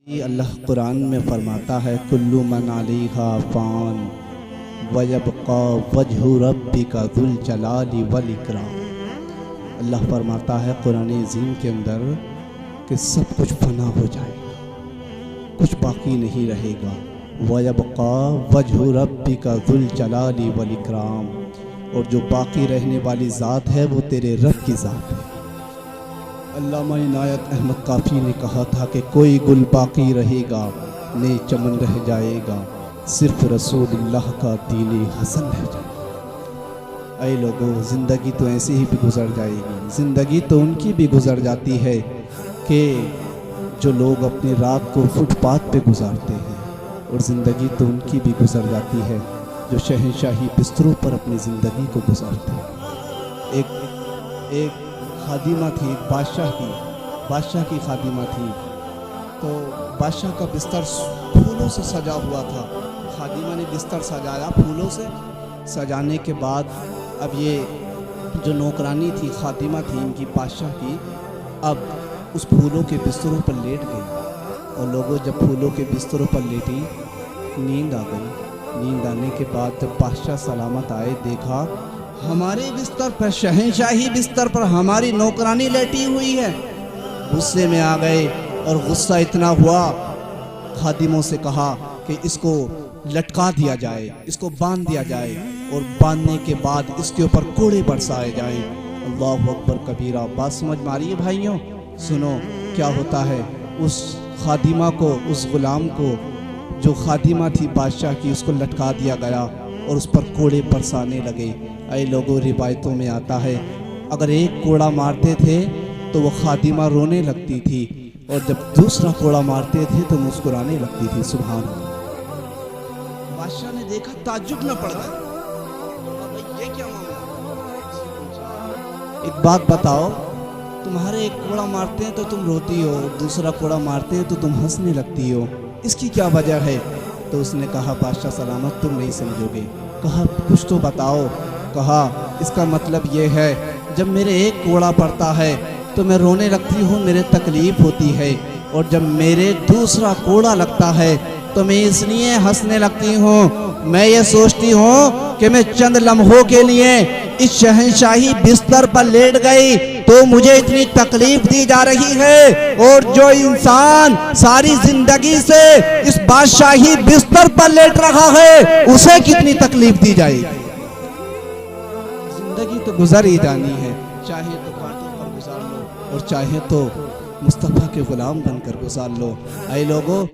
اللہ قرآن میں فرماتا ہے کل من علیہا فان ویبقا وجہ ربک ذو الجلال والاکرام۔ اللہ فرماتا ہے قرآن عظیم کے اندر کہ سب کچھ فنا ہو جائے گا، کچھ باقی نہیں رہے گا۔ ویبقا وجہ ربک ذو الجلال والاکرام، اور جو باقی رہنے والی ذات ہے وہ تیرے رب کی ذات ہے۔ علامہ عنایت احمد کافی نے کہا تھا کہ کوئی گل باقی رہے گا، نئے چمن رہ جائے گا، صرف رسول اللہ کا دین حسن رہ جائے گا۔ اے لوگوں، زندگی تو ایسے ہی بھی گزر جائے گی۔ زندگی تو ان کی بھی گزر جاتی ہے کہ جو لوگ اپنی رات کو فٹ پاتھ پہ گزارتے ہیں، اور زندگی تو ان کی بھی گزر جاتی ہے جو شہنشاہی بستروں پر اپنی زندگی کو گزارتے ہیں۔ ایک خادمہ تھی، ایک بادشاہ کی خادمہ تھی، تو بادشاہ کا بستر پھولوں سے سجا ہوا تھا۔ خادمہ نے بستر سجایا پھولوں سے، سجانے کے بعد اب یہ جو نوکرانی تھی، خادمہ تھی ان کی بادشاہ کی، اب اس پھولوں کے بستروں پر لیٹ گئی، اور لوگوں جب پھولوں کے بستروں پر لیٹی نیند آ گئی۔ نیند آنے کے بعد جب بادشاہ سلامت آئے، دیکھا ہمارے بستر پر، شہنشاہی بستر پر ہماری نوکرانی لیٹی ہوئی ہے۔ غصے میں آ گئے، اور غصہ اتنا ہوا، خادموں سے کہا کہ اس کو لٹکا دیا جائے، اس کو باندھ دیا جائے، اور باندھنے کے بعد اس کے اوپر کوڑے برسائے جائیں۔ اللہ اکبر کبیرہ۔ بات سمجھ میں آ رہی ہے بھائیوں؟ سنو کیا ہوتا ہے۔ اس خادمہ کو، اس غلام کو، جو خادمہ تھی بادشاہ کی، اس کو لٹکا دیا گیا اور اس پر کوڑے برسانے لگے۔ اے لوگوں، روایتوں میں آتا ہے اگر ایک کوڑا مارتے تھے تو وہ خادمہ رونے لگتی تھی، اور جب دوسرا کوڑا مارتے تھے تو مسکرانے لگتی تھی۔ سبحان اللہ۔ بادشاہ نے دیکھا، تعجب میں پڑ گیا، یہ کیا معاملہ؟ ایک بات بتاؤ، تمہارے ایک کوڑا مارتے ہیں تو تم روتی ہو، دوسرا کوڑا مارتے ہیں تو تم ہنسنے لگتی ہو، اس کی کیا وجہ ہے؟ تو اس نے کہا بادشاہ سلامت تم نہیں سمجھو گے۔ کہا کچھ تو بتاؤ۔ کہا اس کا مطلب یہ ہے جب میرے ایک کوڑا پڑتا ہے تو میں رونے لگتی ہوں، میرے تکلیف ہوتی ہے، اور جب میرے دوسرا کوڑا لگتا ہے تو میں اس لیے ہنسنے لگتی ہوں، میں یہ سوچتی ہوں کہ میں چند لمحوں کے لیے اس شہنشاہی بستر پر لیٹ گئی تو مجھے اتنی تکلیف دی جا رہی ہے، اور جو انسان ساری زندگی سے اس بادشاہی بستر پر لیٹ رہا ہے اسے کتنی تکلیف دی جائے گی۔ زندگی تو گزر ہی جانی ہے، چاہے تو کانٹوں پر گزار لو، اور چاہے تو مصطفیٰ کے غلام بن کر گزار لو۔ اے لوگوں،